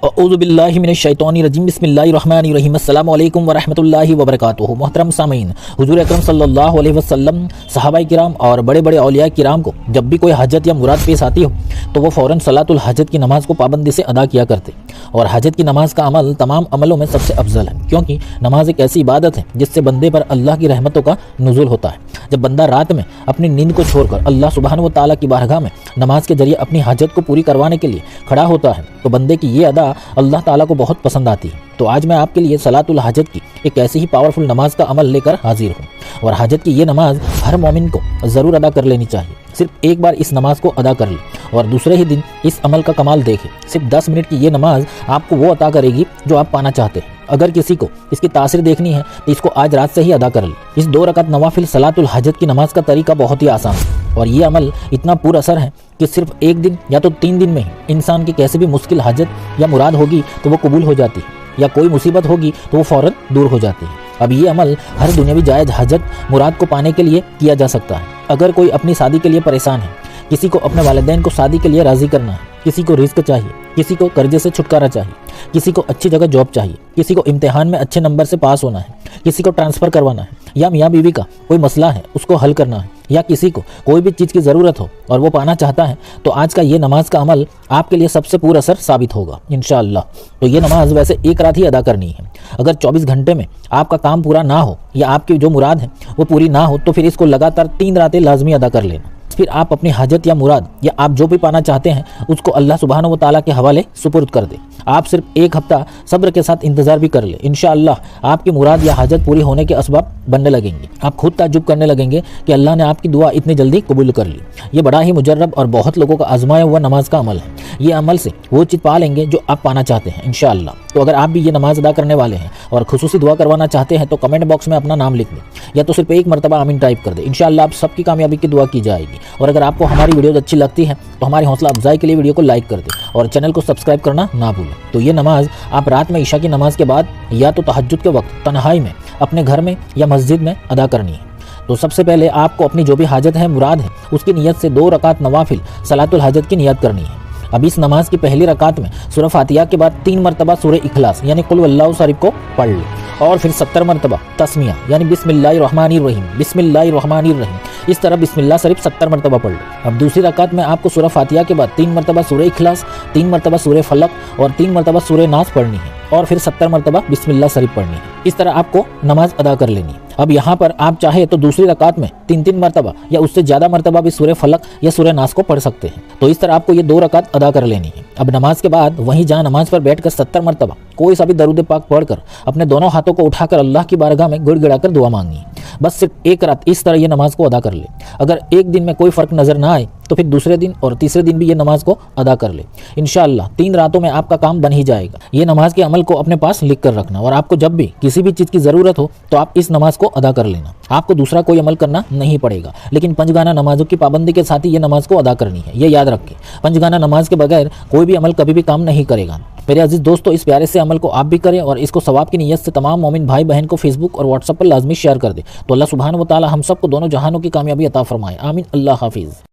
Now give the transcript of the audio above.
اعوذ باللہ من الشیطان الرجیم بسم اللہ الرحمن الرحیم السلام علیکم ورحمۃ اللہ وبرکاتہ۔ محترم سامعین، حضور اکرم صلی اللہ علیہ وسلم، صحابہ کرام اور بڑے بڑے اولیاء کرام کو جب بھی کوئی حاجت یا مراد پیش آتی ہو تو وہ فوراً صلاۃ الحاجت کی نماز کو پابندی سے ادا کیا کرتے، اور حاجت کی نماز کا عمل تمام عملوں میں سب سے افضل ہے، کیونکہ نماز ایک ایسی عبادت ہے جس سے بندے پر اللہ کی رحمتوں کا نزول ہوتا ہے۔ جب بندہ رات میں اپنی نیند کو چھوڑ کر اللہ سبحانہ و تعالیٰ کی بارگاہ میں نماز کے ذریعے اپنی حاجت کو پوری کروانے کے لیے کھڑا ہوتا ہے تو بندے کی یہ ادا اللہ تعالیٰ کو بہت پسند آتی ہے۔ تو آج میں آپ کے لیے صلاۃ الحاجت کی ایک ایسی ہی پاورفل نماز کا عمل لے کر حاضر ہوں، اور حاجت کی یہ نماز ہر مومن کو ضرور ادا کر لینی چاہیے۔ صرف ایک بار اس نماز کو ادا کر لیں اور دوسرے ہی دن اس عمل کا کمال دیکھیں۔ صرف 10 منٹ کی یہ نماز آپ کو وہ عطا کرے گی جو آپ پانا چاہتے ہیں۔ اگر کسی کو اس کی تاثیر دیکھنی ہے تو اس کو آج رات سے ہی ادا کر لیں۔ اس 2 رکعت نوافل صلاۃ الحاجت کی نماز کا طریقہ بہت ہی آسان ہے، اور یہ عمل اتنا پر اثر ہے کہ صرف ایک دن یا تو 3 دن میں ہی انسان کی کیسی بھی مشکل حاجت یا مراد ہوگی تو وہ قبول ہو جاتی ہے، یا کوئی مصیبت ہوگی تو وہ فوراً دور ہو جاتی ہے۔ اب یہ عمل ہر دنیاوی جائز حاجت مراد کو پانے کے لیے کیا جا سکتا ہے۔ اگر کوئی اپنی شادی کے لیے پریشان ہے، کسی کو اپنے والدین کو شادی کے لیے راضی کرنا ہے، کسی کو رزق چاہیے، کسی کو قرضے سے چھٹکارا چاہیے، کسی کو اچھی جگہ جاب چاہیے، کسی کو امتحان میں اچھے نمبر سے پاس ہونا ہے، کسی کو ٹرانسفر کروانا ہے، یا میاں بیوی کا کوئی مسئلہ ہے اس کو حل کرنا ہے، یا کسی کو کوئی بھی چیز کی ضرورت ہو اور وہ پانا چاہتا ہے، تو آج کا یہ نماز کا عمل آپ کے لیے سب سے پر اثر ثابت ہوگا انشاءاللہ۔ تو یہ نماز ویسے ایک رات ہی ادا کرنی ہے۔ اگر 24 گھنٹے میں آپ کا کام پورا نہ ہو یا آپ کی جو مراد ہے وہ پوری نہ ہو تو پھر اس کو لگاتار 3 راتیں لازمی ادا کر لینا۔ پھر آپ اپنی حاجت یا مراد یا آپ جو بھی پانا چاہتے ہیں اس کو اللہ سبحانہ و تعالیٰ کے حوالے سپرد کر دیں۔ آپ صرف ایک ہفتہ صبر کے ساتھ انتظار بھی کر لیں، انشاءاللہ آپ کی مراد یا حاجت پوری ہونے کے اسباب بننے لگیں گے۔ آپ خود تعجب کرنے لگیں گے کہ اللہ نے آپ کی دعا اتنی جلدی قبول کر لی۔ یہ بڑا ہی مجرب اور بہت لوگوں کا آزمایا ہوا نماز کا عمل ہے۔ یہ عمل سے وہ چیز پا لیں گے جو آپ پانا چاہتے ہیں انشاءاللہ۔ تو اگر آپ بھی یہ نماز ادا کرنے والے ہیں اور خصوصی دعا کروانا چاہتے ہیں تو کمنٹ باکس میں اپنا نام لکھ دیں، یا تو صرف ایک مرتبہ آمین ٹائپ کر دیں، انشاءاللہ آپ سب کی کامیابی کی دعا کی جائے گی۔ اور اگر آپ کو ہماری ویڈیوز اچھی لگتی ہیں تو ہماری حوصلہ افزائی کے لیے ویڈیو کو لائک کر دیں اور چینل کو سبسکرائب کرنا نہ بھولیں۔ تو یہ نماز آپ رات میں عشاء کی نماز کے بعد یا تو تہجد کے وقت تنہائی میں اپنے گھر میں یا مسجد میں ادا کرنی ہے۔ تو سب سے پہلے آپ کو اپنی جو بھی حاجت ہے، مراد ہے، اس کی نیت سے 2 رکعت نوافل صلاۃ الحاجت کی نیت کرنی ہے۔ اب اس نماز کی پہلی رکعت میں سورہ فاتحہ کے بعد 3 مرتبہ سورہ اخلاص یعنی قل واللہ شریف کو پڑھ لیں، اور پھر 70 مرتبہ تسمیہ یعنی بسم اللہ الرحمن الرحیم بسم اللہ الرحمن الرحیم، اس طرح بسم اللہ شریف 70 مرتبہ پڑھ لیں۔ اب دوسری رکعت میں آپ کو سورہ فاتحہ کے بعد 3 مرتبہ سورہ اخلاص، 3 مرتبہ سورہ فلق اور 3 مرتبہ سورہ ناس پڑھنی ہے، اور پھر 70 مرتبہ بسم اللہ شریف پڑھنی ہے۔ اس طرح آپ کو نماز ادا کر لینی ہے۔ اب یہاں پر آپ چاہے تو دوسری رکعت میں 3 مرتبہ یا اس سے زیادہ مرتبہ بھی سورہ فلق یا سورہ ناس کو پڑھ سکتے ہیں۔ تو اس طرح آپ کو یہ 2 رکعت ادا کر لینی ہے۔ اب نماز کے بعد وہیں جہاں نماز پر بیٹھ کر 70 مرتبہ کوئی سا بھی درود پاک پڑھ کر اپنے دونوں ہاتھوں کو اٹھا کر اللہ کی بارگاہ میں گڑ گڑا کر دعا مانگنی ہے۔ بس صرف ایک رات اس طرح یہ نماز کو ادا کر لیں۔ اگر ایک دن میں کوئی فرق نظر نہ آئے تو پھر دوسرے دن اور تیسرے دن بھی یہ نماز کو ادا کر لیں۔ انشاءاللہ 3 راتوں میں آپ کا کام بن ہی جائے گا۔ یہ نماز کے عمل کو اپنے پاس لکھ کر رکھنا، اور آپ کو جب بھی کسی بھی چیز کی ضرورت ہو تو آپ اس نماز کو ادا کر لینا۔ آپ کو دوسرا کوئی عمل کرنا نہیں پڑے گا، لیکن 5 گانا نمازوں کی پابندی کے ساتھ ہی یہ نماز کو ادا کرنی ہے، یہ یاد رکھیں۔ 5 گانا نماز کے بغیر کوئی بھی عمل کبھی بھی کام نہیں کرے گا۔ میرے عزیز دوستو، اس پیارے سے عمل کو آپ بھی کریں اور اس کو ثواب کی نیت سے تمام مومن بھائی بہن کو فیس بک اور واٹس ایپ پر لازمی شیئر کر دیں۔ تو اللہ سبحانہ و تعالی ہم سب کو دونوں جہانوں کی کامیابی عطا فرمائے، آمین۔ اللہ حافظ۔